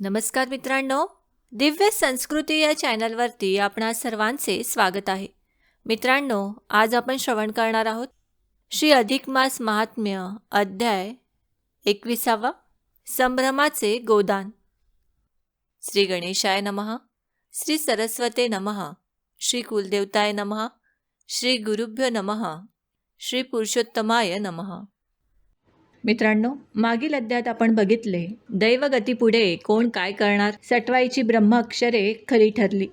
नमस्कार मित्रांनो, दिव्य संस्कृती या चॅनलवरती आपणा सर्वांचे स्वागत आहे. मित्रांनो, आज आपण श्रवण करणार आहोत श्री अधिक मास महात्म्य अध्याय 21. संभ्रमाचे गोदान. श्री गणेशाय नमः, श्री सरस्वते नमः, श्री कुलदेवताय नमः, श्री गुरुभ्यो नमः, श्री पुरुषोत्तमाय नमः. मित्रांनो, मागील अध्यायात आपण बघितले दैवगतीपुढे कोण काय करणार, सटवाईची ब्रह्माक्षरे खरी ठरली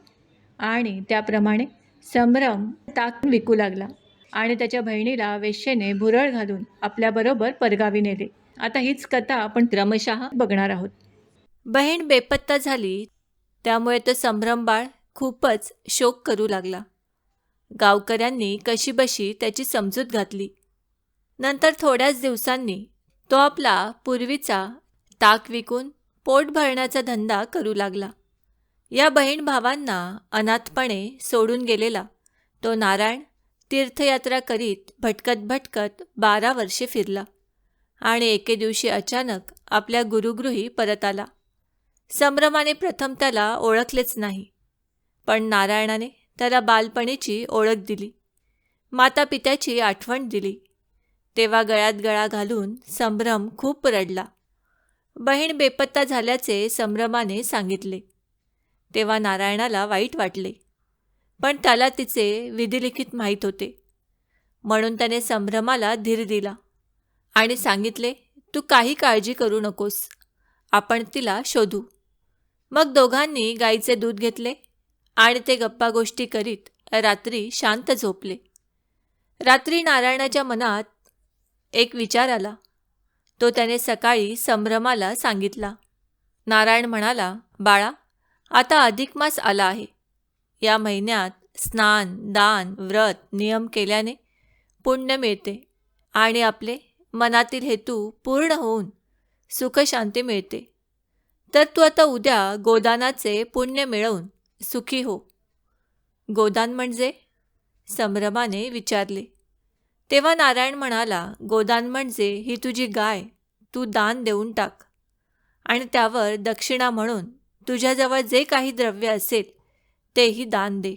आणि त्याप्रमाणे संभ्रम ताक विकू लागला आणि त्याच्या बहिणीला वेश्येने भुरळ घालून आपल्याबरोबर परगावी नेले. आता हीच कथा आपण क्रमशः बघणार आहोत. बहीण बेपत्ता झाली, त्यामुळे तो संभ्रम बाळ खूपच शोक करू लागला. गावकऱ्यांनी कशीबशी त्याची समजूत घातली. नंतर थोड्याच दिवसांनी तो आपला पूर्वीचा ताक विकून पोट भरण्याचा धंदा करू लागला. या बहीण भावांना अनाथपणे सोडून गेलेला तो नारायण तीर्थयात्रा करीत भटकत भटकत 12 वर्षे फिरला आणि एके दिवशी अचानक आपल्या गुरुगृही परत आला. संभ्रमाने प्रथम त्याला ओळखलेच नाही, पण नारायणाने त्याला बालपणीची ओळख दिली, मातापित्याची आठवण दिली. तेव्हा गळ्यात गळा घालून संभ्रम खूप रडला. बहीण बेपत्ता झाल्याचे संभ्रमाने सांगितले. तेव्हा नारायणाला वाईट वाटले, पण त्याला तिचे विधिलिखित माहीत होते. म्हणून त्याने संभ्रमाला धीर दिला आणि सांगितले, तू काही काळजी करू नकोस, आपण तिला शोधू. मग दोघांनी गाईचे दूध घेतले आणि ते गप्पा गोष्टी करीत रात्री शांत झोपले. रात्री नारायणाच्या मनात एक विचार आला. तो त्याने सकाळी संभ्रमाला सांगितला. नारायण म्हणाला, बाळा, आता अधिक मास आला आहे. या महिन्यात स्नान, दान, व्रत, नियम केल्याने पुण्य मिळते आणि आपले मनातील हेतू पूर्ण होऊन सुखशांती मिळते. तर तू आता उद्या गोदानाचे पुण्य मिळवून सुखी हो. गोदान म्हणजे? संभ्रमाने विचारले. तेव्हा नारायण म्हणाला, गोदान म्हणजे ही तुझी गाय तू दान देऊन टाक आणि त्यावर दक्षिणा म्हणून तुझ्याजवळ जे काही द्रव्य असेल तेही दान दे.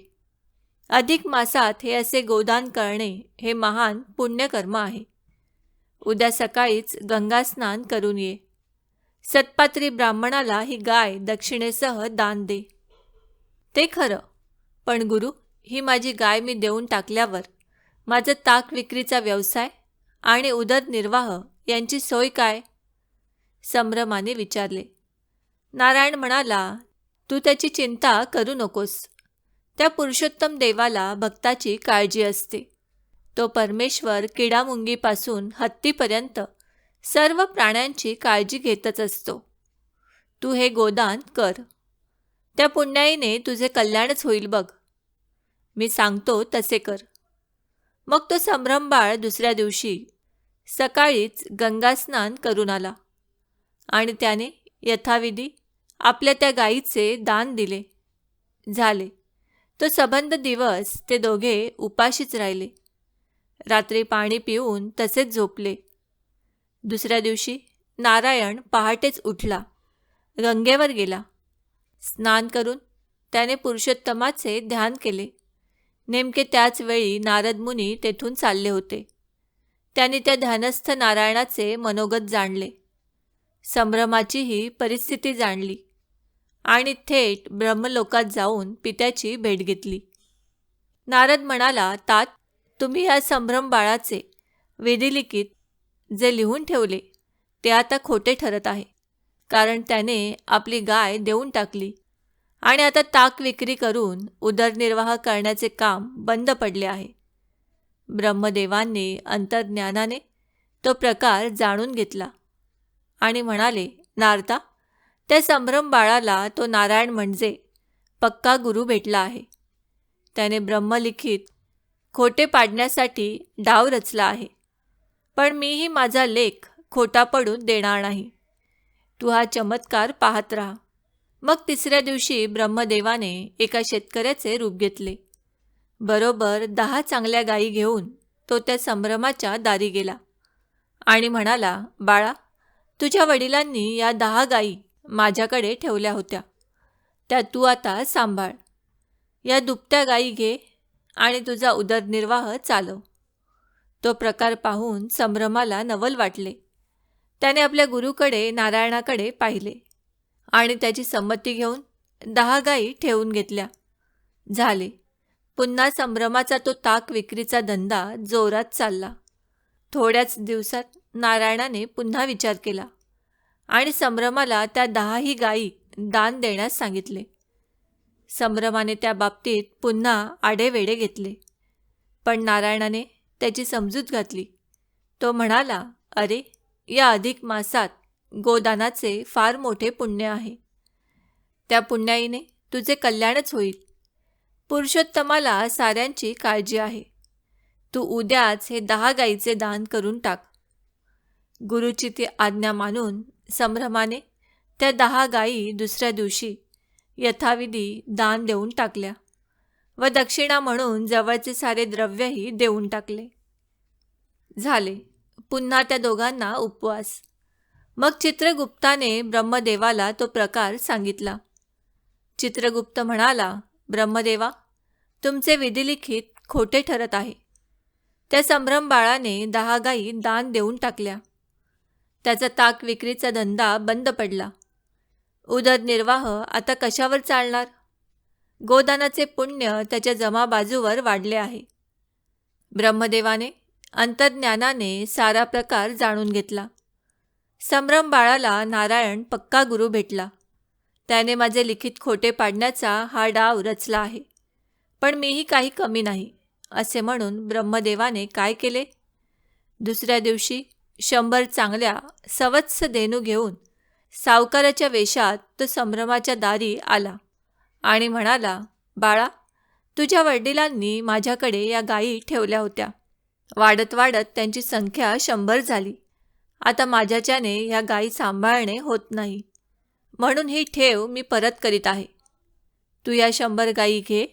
अधिक मासात हे असे गोदान करणे हे महान पुण्यकर्म आहे. उद्या सकाळीच गंगास्नान करून ये. सत्पात्री ब्राह्मणाला ही गाय दक्षिणेसह दान दे. ते खरं, पण गुरु, ही माझी गाय मी देऊन टाकल्यावर माझं ताक विक्रीचा व्यवसाय आणि उदरनिर्वाह यांची सोय काय? संभ्रमाने विचारले. नारायण म्हणाला, तू त्याची चिंता करू नकोस. त्या पुरुषोत्तम देवाला भक्ताची काळजी असते. तो परमेश्वर किडामुंगीपासून हत्तीपर्यंत सर्व प्राण्यांची काळजी घेतच असतो. तू हे गोदान कर. त्या पुण्याईने तुझे कल्याणच होईल बघ. मी सांगतो तसे कर. मग तो संभ्रम बाळ दुसऱ्या दिवशी सकाळीच गंगास्नान करून आला आणि त्याने यथाविधी आपल्या त्या गायीचे दान दिले. झाले. तो सबंध दिवस ते दोघे उपाशीच राहिले. रात्री पाणी पिऊन तसेच झोपले. दुसऱ्या दिवशी नारायण पहाटेच उठला, गंगेवर गेला. स्नान करून त्याने पुरुषोत्तमाचे ध्यान केले. नेमके त्याच वेळी नारद मुनी तेथून चालले होते. त्यांनी त्या ध्यानस्थ नारायणाचे मनोगत जाणले, संभ्रमाचीही परिस्थिती जाणली आणि थेट ब्रह्मलोकात जाऊन पित्याची भेट घेतली. नारद म्हणाला, तात, तुम्ही या संभ्रम बाळाचे विधिलिखित जे लिहून ठेवले ते आता खोटे ठरत आहे, कारण त्याने आपली गाय देऊन टाकली आणि आता ताक विक्री करून उदरनिर्वाह करण्याचे काम बंद पडले आहे. ब्रह्मदेवांनी अंतर्ज्ञानाने तो प्रकार जाणून घेतला आणि म्हणाले, नारदा, त्या संभ्रम बाळाला तो नारायण म्हणजे पक्का गुरु भेटला आहे. त्याने ब्रह्मलिखित खोटे पाडण्यासाठी डाव रचला आहे, पण मीही माझा लेख खोटा पडून देणार नाही. तू हा चमत्कार पाहत राहा. मग तिसऱ्या दिवशी ब्रह्मदेवाने एका शेतकऱ्याचे रूप घेतले. बरोबर 10 चांगल्या गायी घेऊन तो त्या संभ्रमाच्या दारी गेला आणि म्हणाला, बाळा, तुझ्या वडिलांनी या 10 गायी माझ्याकडे ठेवल्या होत्या, त्या तू आता सांभाळ. या दुभत्या गायी घे आणि तुझा उदरनिर्वाह चालव. तो प्रकार पाहून संभ्रमाला नवल वाटले. त्याने आपल्या गुरुकडे नारायणाकडे पाहिले आणि त्याची संमती घेऊन 10 गायी ठेवून घेतल्या. झाले. पुन्हा संभ्रमाचा तो ताक विक्रीचा धंदा जोरात चालला. थोड्याच दिवसात नारायणाने पुन्हा विचार केला आणि संभ्रमाला त्या 10ही गायी दान देण्यास सांगितले. संभ्रमाने त्या बाबतीत पुन्हा आडेवेडे घेतले, पण नारायणाने त्याची समजूत घातली. तो म्हणाला, अरे, या अधिक मासात गोदानाचे फार मोठे पुण्य आहे. त्या पुण्याईने तुझे कल्याणच होईल. पुरुषोत्तमाला साऱ्यांची काळजी आहे. तू उद्याच हे 10 गायीचे दान करून टाक. गुरुची ती आज्ञा मानून संभ्रमाने त्या 10 गायी दुसऱ्या दिवशी यथाविधी दान देऊन टाकल्या व दक्षिणा म्हणून जवळचे सारे द्रव्यही देऊन टाकले. झाले. पुन्हा त्या दोघांना उपवास. मग चित्रगुप्ताने ब्रह्मदेवाला तो प्रकार सांगितला. चित्रगुप्त म्हणाला, ब्रह्मदेवा, तुमचे विधिलिखित खोटे ठरत आहे. त्या संभ्रम बाळाने 10 गायी दान देऊन टाकल्या. त्याचा ताक विक्रीचा धंदा बंद पडला. उदरनिर्वाह आता कशावर चालणार? गोदानाचे पुण्य त्याच्या जमा बाजूवर वाढले आहे. ब्रह्मदेवाने अंतर्ज्ञानाने सारा प्रकार जाणून घेतला. संभ्रम बाळाला नारायण पक्का गुरु भेटला. त्याने माझे लिखित खोटे पाडण्याचा हा डाव रचला आहे, पण मीही काही कमी नाही, असे म्हणून ब्रह्मदेवाने काय केले? दुसऱ्या दिवशी 100 चांगल्या सवत्स धेनू घेऊन सावकाराच्या वेशात तो संभ्रमाच्या दारी आला आणि म्हणाला, बाळा, तुझ्या वडिलांनी माझ्याकडे या गायी ठेवल्या होत्या. वाढत वाढत त्यांची संख्या 100 झाली. आता माझ्याच्याने या गायी सांभाळणे होत नाही, म्हणून ही ठेव मी परत करीत आहे. तू या 100 गायी घे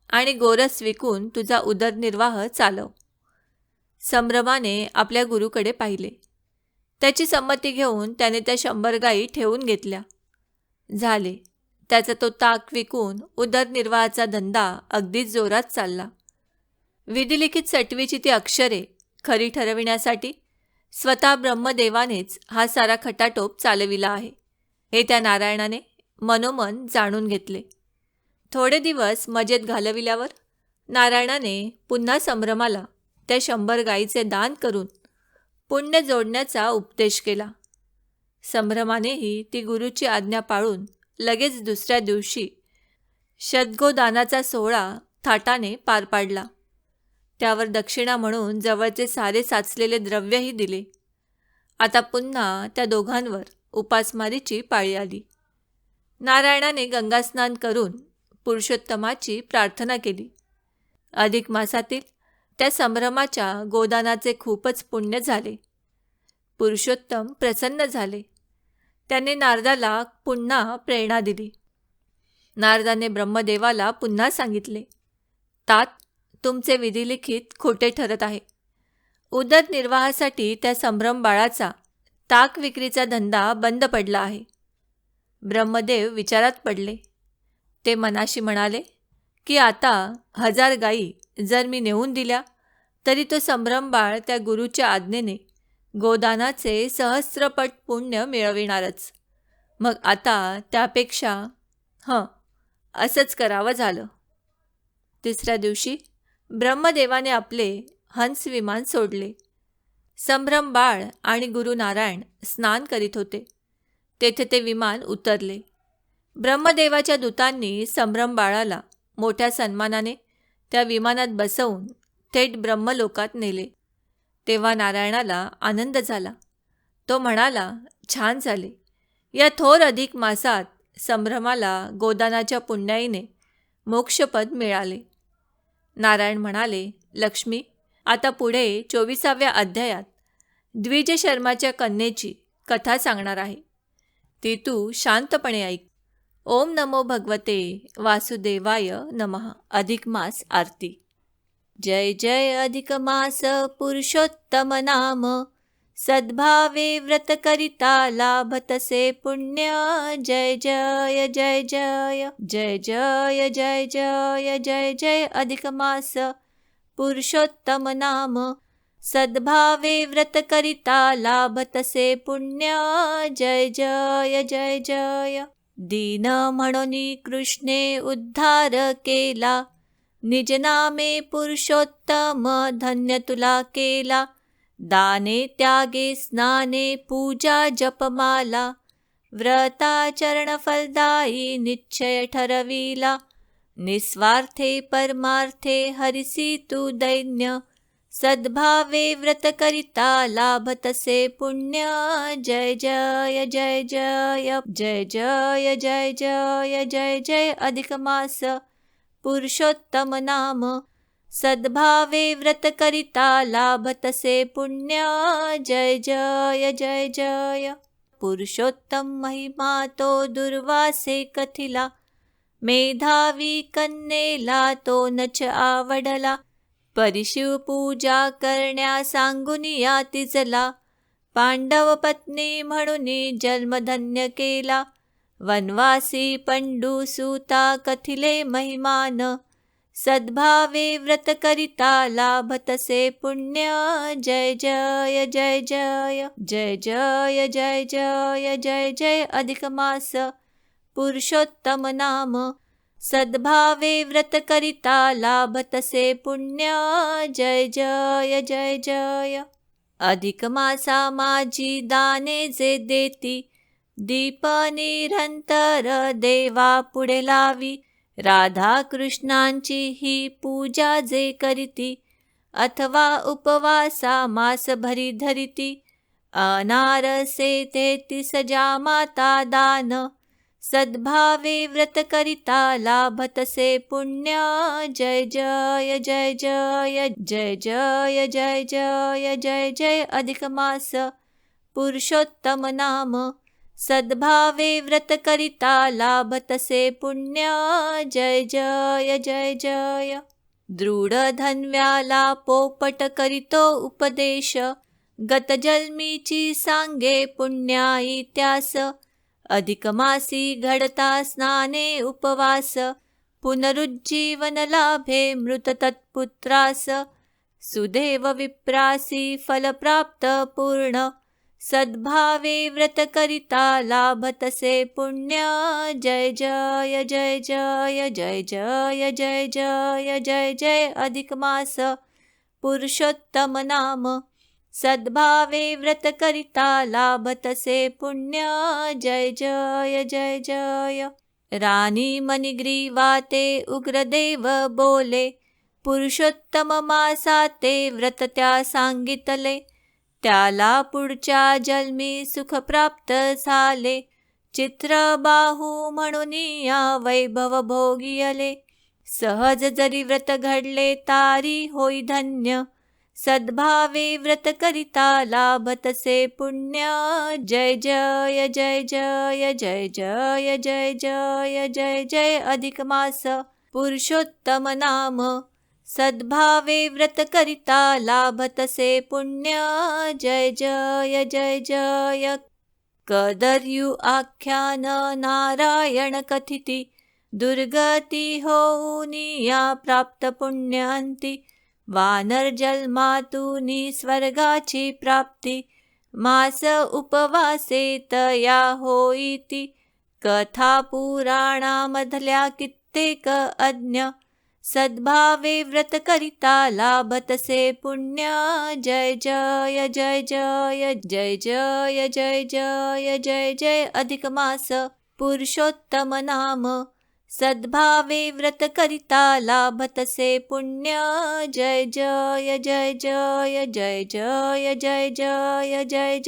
आणि गोरस विकून तुझा उदरनिर्वाह चालव. संभ्रमाने आपल्या गुरुकडे पाहिले. त्याची संमती घेऊन त्याने त्या 100 गायी ठेवून घेतल्या. झाले. त्याचा तो ताक विकून उदरनिर्वाहाचा धंदा अगदीच जोरात चालला. विधिलिखित सटवीची ती अक्षरे खरी ठरविण्यासाठी स्वतः ब्रह्मदेवानेच हा सारा खटाटोप चालविला आहे, हे त्या नारायणाने मनोमन जाणून घेतले. थोडे दिवस मजेत घालविल्यावर नारायणाने पुन्हा संभ्रमाला त्या 100 गायीचे दान करून पुण्य जोडण्याचा उपदेश केला. संभ्रमानेही ती गुरुची आज्ञा पाळून लगेच दुसऱ्या दिवशी शतगोदानाचा सोहळा थाटाने पार पाडला. त्यावर दक्षिणा म्हणून जवळचे सारे साचलेले द्रव्यही दिले. आता पुन्हा त्या दोघांवर उपासमारीची पाळी आली. नारायणाने गंगास्नान करून पुरुषोत्तमाची प्रार्थना केली. अधिक मासातील त्या संभ्रमाच्या गोदानाचे खूपच पुण्य झाले. पुरुषोत्तम प्रसन्न झाले. त्याने नारदाला पुन्हा प्रेरणा दिली. नारदाने ब्रह्मदेवाला पुन्हा सांगितले, तात, तुमचे विधिलिखित खोटे ठरत आहे. उदरनिर्वाहासाठी त्या संभ्रम बाळाचा ताक विक्रीचा धंदा बंद पडला आहे. ब्रह्मदेव विचारात पडले. ते मनाशी म्हणाले की आता 1000 गायी जर मी नेऊन दिल्या तरी तो संभ्रम बाळ त्या गुरुच्या आज्ञेने गोदानाचे सहस्त्रपट पुण्य मिळविणारच. मग आता त्यापेक्षा असंच करावं झालं. तिसऱ्या दिवशी ब्रह्मदेवाने आपले हंस विमान सोडले. संभ्रम बाळ आणि गुरु नारायण स्नान करीत होते. तेथे ते विमान उतरले. ब्रह्मदेवाच्या दूतांनी संभ्रम बाळाला मोठ्या सन्मानाने त्या विमानात बसवून थेट ब्रह्मलोकात नेले. तेव्हा नारायणाला आनंद झाला. तो म्हणाला, छान झाले. या थोर अधिक मासात संभ्रमाला गोदानाच्या पुण्याईने मोक्षपद मिळाले. नारायण म्हणाले, लक्ष्मी, आता पुढे 24व्या अध्यायात द्विज शर्माच्या कन्येची कथा सांगणार आहे. ती तू शांतपणे ऐक. ओम नमो भगवते वासुदेवाय नमः. अधिक मास आरती. जय जय अधिक मास पुरुषोत्तम नाम सद्भावे व्रत करिता लाभतसे पुण्य। जय जय जय जय जय जय जय जय जय जय अधिक मास पुरुषोत्तम नाम। सद्भावे व्रत करिता लाभतसे पुण्य। जय जय जय जय। दीन म्हणून कृष्णे उद्धार केला, निज नामे पुरुषोत्तम धन्य तुला केला। दाने त्यागे स्नाने पूजा जपमाला, व्रताचरण फलदायी निश्चय ठरविला। निस्वार्थे परमार्थे हरिसी तू दैन्य, सद्भावे व्रत करिता लाभतसे पुण्य। जय जय जय जय जय जय जय जय जय जय अधिक मास पुरुषोत्तम नाम। सद्भावे व्रत करिता लाभतसे पुण्य। जय जय जय जय। पुरुषोत्तम महिमा तो दुर्वासे कथिला, मेधावी कन्येला तो नच आवडला। परिशिव पूजा करण्या सांगून या तिजला, पांडव पत्नी म्हणून जन्मधन्य केला। वनवासी पंडू सुता कथिले महिमान, सद्भावे व्रत करिता लाभतसे पुण्य। जय जय जय जय जय जय जय जय जय जय अधिक मास पुरुषोत्तम नाम। सद्भावे व्रत करिता लाभतसे पुण्य। जय जय जय जय। अधिक मासा माझी दाने जे देती, दीप निरंतर देवा पुढे लावी। राधा कृष्णांची ही पूजा जे करीती, अथवा उपवासा मास भरी धरिती। अनारसे 33 माता दान, सद्भावे व्रत करिता लाभतसे पुण्य। जय जय जय जय जय जय जय जय जय जय अधिक मास पुरुषोत्तम नाम। सद्भावे व्रत करिता लाभतसे पुण्य। जय जय जय जय। दृढ धन्व्याला पोपट करितो उपदेश, गतजन्मीची सांगे पुण्याई त्यास। अधिक मासी घडता स्नाने उपवास, पुनरुज्जीवन लाभे मृत तत्पुत्रास। सुदेव विप्रासी फल प्राप्त पूर्ण, सद्भावे व्रत करिता लाभतसे पुण्य। जय जय जय जय जय जय जय जय जय जय अधिक मास पुरुषोत्तम नाम। सद्भावे व्रत करिता लाभतसे पुण्य। जय जय जय जय। राणी मणिग्रीवाते उग्रदेव बोले, पुरुषोत्तम मासाते व्रत त्या सांगितले। त्याला पुढच्या जन्मी सुख प्राप्त झाले, चित्रबाहू म्हणून या वैभव भोगियले। सहज जरी व्रत घडले तारी होई धन्य, सद्भावे व्रत करिता लाभतसे पुण्य। जय जय जय जय जय जय जय जय जय जय अधिक मास पुरुषोत्तम नाम। सद्भावे व्रत करिता लाभतसे पुण्य। जय जय जय जय। कदर्यु आख्यान नारायण कथिती, दुर्गती होऊनिया प्राप्त पुण्यांती। वानर जन्मातूनी स्वर्गाची प्राप्ती, मास उपवासे तया होईती। कथा पुराणामधल्या कित्येक अज्ञ, सद्भावे व्रत करिता लाभतसे पुण्य। जय जय जय जय जय जय जय जय जय जय अधिक मास पुरुषोत्तम नाम। सद्भावे व्रत करिता लाभतसे पुण्य। जय जय जय जय जय जय जय जय जय जय।